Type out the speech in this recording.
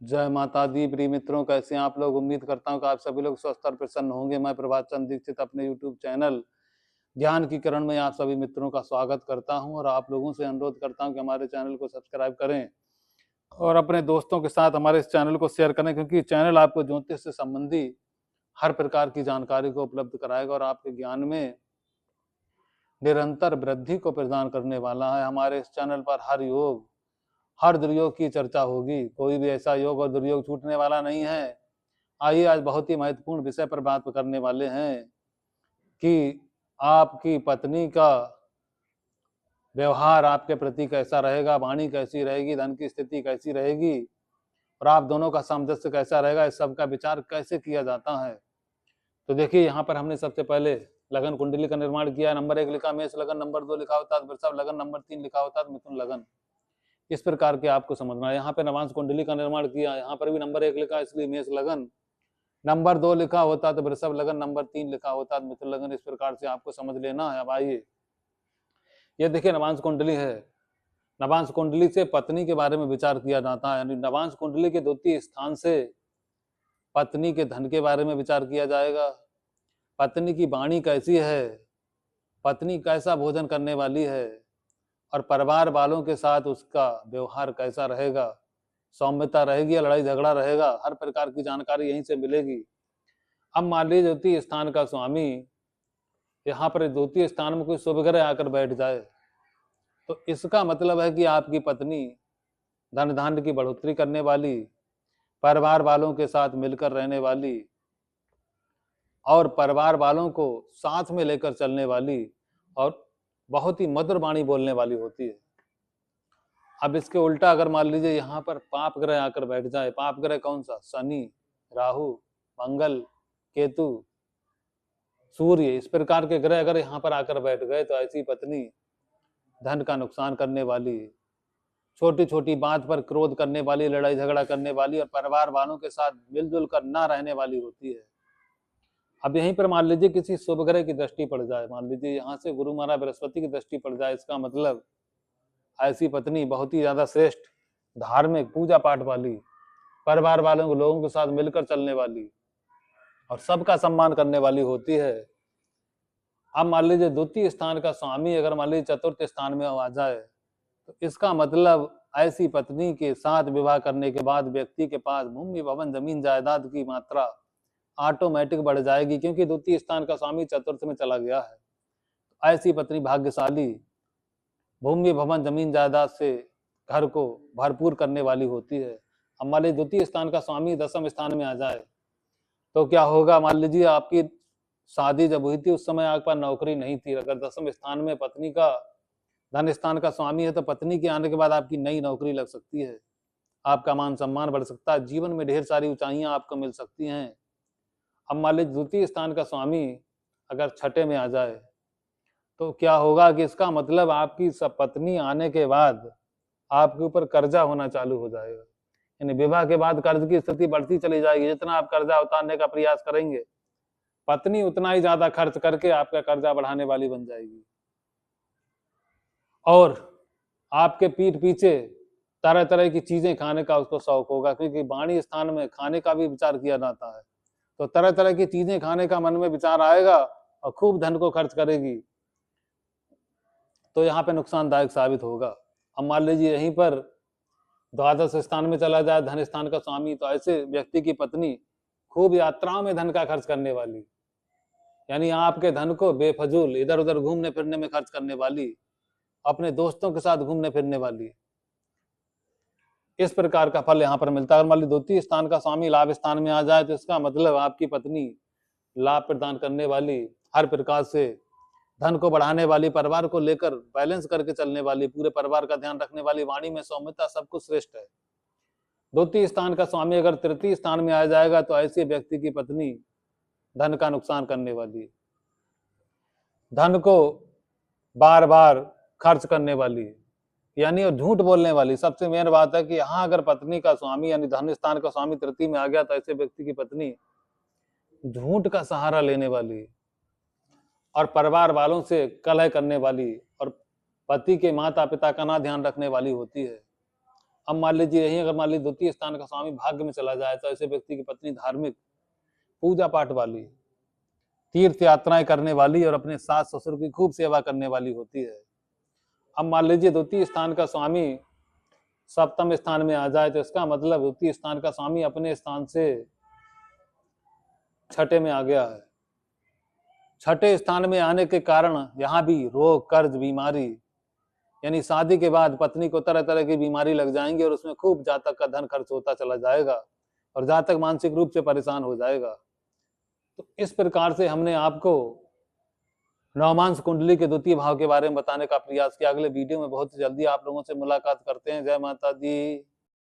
जय माता दी। प्रिय मित्रों, कैसे हैं आप लोग। उम्मीद करता हूं कि आप सभी लोग स्वस्थ और प्रसन्न होंगे। मैं प्रभात चंद्र दीक्षित अपने यूट्यूब चैनल ज्ञान की किरण में आप सभी मित्रों का स्वागत करता हूं और आप लोगों से अनुरोध करता हूं कि हमारे चैनल को सब्सक्राइब करें और अपने दोस्तों के साथ हमारे इस चैनल को शेयर करें, क्योंकि चैनल आपको ज्योतिष से संबंधी हर प्रकार की जानकारी को उपलब्ध कराएगा और आपके ज्ञान में निरंतर वृद्धि को प्रदान करने वाला है। हमारे इस चैनल पर हर योग, हर दुर्योग की चर्चा होगी। कोई भी ऐसा योग और दुर्योग छूटने वाला नहीं है। आइए आज बहुत ही महत्वपूर्ण विषय पर बात करने वाले हैं कि आपकी पत्नी का व्यवहार आपके प्रति कैसा रहेगा, वाणी कैसी रहेगी, धन की स्थिति कैसी रहेगी और आप दोनों का सामंजस्य कैसा रहेगा, इस सब का विचार कैसे किया जाता है। तो देखिए, यहाँ पर हमने सबसे पहले लगन कुंडली का निर्माण किया। नंबर 1 लिखा मेष लगन, नंबर 2 लिखा होता है वृषभ लगन, नंबर 3 लिखा होता है मिथुन लगन। इस प्रकार के आपको समझना है। यहाँ पे नवांश कुंडली का निर्माण किया, यहाँ पर भी नंबर 1 लिखा इसलिए मेष लगन, नंबर 2 लिखा होता तो वृषभ लगन, नंबर 3 लिखा होता तो मिथुन लगन। इस प्रकार से आपको समझ लेना है। अब आइए, ये देखिए नवांश कुंडली है। नवांश कुंडली से पत्नी के बारे में विचार किया जाता है, यानी नवांश कुंडली के द्वितीय स्थान से पत्नी के धन के बारे में विचार किया जाएगा। पत्नी की वाणी कैसी है, पत्नी कैसा भोजन करने वाली है और परिवार वालों के साथ उसका व्यवहार कैसा रहेगा, सौम्यता रहेगी या लड़ाई झगड़ा रहेगा, हर प्रकार की जानकारी यहीं से मिलेगी। अब मान लीजिए द्वितीय स्थान का स्वामी यहाँ पर द्वितीय स्थान में कोई शुभ ग्रह आकर बैठ जाए, तो इसका मतलब है कि आपकी पत्नी धन धान्य की बढ़ोतरी करने वाली, परिवार वालों के साथ मिलकर रहने वाली और परिवार वालों को साथ में लेकर चलने वाली और बहुत ही मधुर वाणी बोलने वाली होती है। अब इसके उल्टा अगर मान लीजिए यहाँ पर पाप ग्रह आकर बैठ जाए, पाप ग्रह कौन सा, शनि, राहु, मंगल, केतु, सूर्य, इस प्रकार के ग्रह अगर यहाँ पर आकर बैठ गए तो ऐसी पत्नी धन का नुकसान करने वाली, छोटी छोटी बात पर क्रोध करने वाली, लड़ाई झगड़ा करने वाली और परिवार वालों के साथ मिलजुल कर ना रहने वाली होती है। अब यहीं पर मान लीजिए किसी शुभ ग्रह की दृष्टि पड़ जाए, मान लीजिए यहाँ से गुरु महाराज बृहस्पति की दृष्टि पड़ जाए, इसका मतलब ऐसी पत्नी बहुत ही ज्यादा श्रेष्ठ, धार्मिक, पूजा पाठ वाली, परिवार वालों को लोगों के साथ मिलकर चलने वाली और सबका सम्मान करने वाली होती है। अब मान लीजिए द्वितीय स्थान का स्वामी अगर मान लीजिए चतुर्थ स्थान में आ जाए, तो इसका मतलब ऐसी पत्नी के साथ विवाह करने के बाद व्यक्ति के पास भूमि, भवन, जमीन, जायदाद की मात्रा ऑटोमेटिक बढ़ जाएगी, क्योंकि द्वितीय स्थान का स्वामी चतुर्थ में चला गया है। ऐसी पत्नी भाग्यशाली, भूमि, भवन, जमीन, जायदाद से घर को भरपूर करने वाली होती है। अब मान लीजिए द्वितीय स्थान का स्वामी दसम स्थान में आ जाए तो क्या होगा, मान लीजिए आपकी शादी जब हुई थी उस समय आपके पास नौकरी नहीं थी, अगर दसम स्थान में पत्नी का धन स्थान का स्वामी है तो पत्नी के आने के बाद आपकी नई नौकरी लग सकती है, आपका मान सम्मान बढ़ सकता है, जीवन में ढेर सारी ऊंचाइयां आपको मिल सकती हैं। अब मान लीजिए द्वितीय स्थान का स्वामी अगर छठे में आ जाए तो क्या होगा कि इसका मतलब आपकी सब पत्नी आने के बाद आपके ऊपर कर्जा होना चालू हो जाएगा, यानी विवाह के बाद कर्ज की स्थिति बढ़ती चली जाएगी। जितना आप कर्जा उतारने का प्रयास करेंगे, पत्नी उतना ही ज्यादा खर्च करके आपका कर्जा बढ़ाने वाली बन जाएगी और आपके पीठ पीछे तरह तरह की चीजें खाने का उसको शौक होगा, क्योंकि वाणी स्थान में खाने का भी विचार किया जाता है, तो तरह तरह की चीजें खाने का मन में विचार आएगा और खूब धन को खर्च करेगी, तो यहाँ पे नुकसानदायक साबित होगा। अब मान लीजिए यहीं पर द्वादश स्थान में चला जाए धन स्थान का स्वामी, तो ऐसे व्यक्ति की पत्नी खूब यात्राओं में धन का खर्च करने वाली, यानी आपके धन को बेफजूल इधर उधर घूमने फिरने में खर्च करने वाली, अपने दोस्तों के साथ घूमने फिरने वाली, इस प्रकार का फल यहाँ पर मिलता है। मान लीजिए द्वितीय स्थान का स्वामी लाभ स्थान में आ जाए तो इसका मतलब आपकी पत्नी लाभ प्रदान करने वाली, हर प्रकार से धन को बढ़ाने वाली, परिवार को लेकर बैलेंस करके चलने वाली, पूरे परिवार का ध्यान रखने वाली, वाणी में सौम्यता, सब कुछ श्रेष्ठ है। द्वितीय स्थान का स्वामी अगर तृतीय स्थान में आ जाएगा तो ऐसे व्यक्ति की पत्नी धन का नुकसान करने वाली, धन को बार बार खर्च करने वाली, यानी और झूठ बोलने वाली। सबसे मेन बात है कि यहाँ अगर पत्नी का स्वामी यानी धन स्थान का स्वामी तृतीय में आ गया तो ऐसे व्यक्ति की पत्नी झूठ का सहारा लेने वाली और परिवार वालों से कलह करने वाली और पति के माता पिता का ना ध्यान रखने वाली होती है। अब मान लीजिए यही अगर मान लीजिए द्वितीय स्थान का स्वामी भाग्य में चला जाए तो ऐसे व्यक्ति की पत्नी धार्मिक, पूजा पाठ वाली, तीर्थ यात्राएं करने वाली और अपने सास ससुर की खूब सेवा करने वाली होती है। अब मान लीजिए द्वितीय स्थान का स्वामी सप्तम स्थान में आ जाए तो इसका मतलब द्वितीय स्थान का स्वामी अपने स्थान से छठे में आ गया है। छठे स्थान में आने के कारण यहाँ भी रोग, कर्ज, बीमारी, यानी शादी के बाद पत्नी को तरह तरह की बीमारी लग जाएंगी और उसमें खूब जातक का धन खर्च होता चला जाएगा और जातक मानसिक रूप से परेशान हो जाएगा। तो इस प्रकार से हमने आपको नवमांश कुंडली के द्वितीय भाव के बारे में बताने का प्रयास किया। अगले वीडियो में बहुत जल्दी आप लोगों से मुलाकात करते हैं। जय माता दी।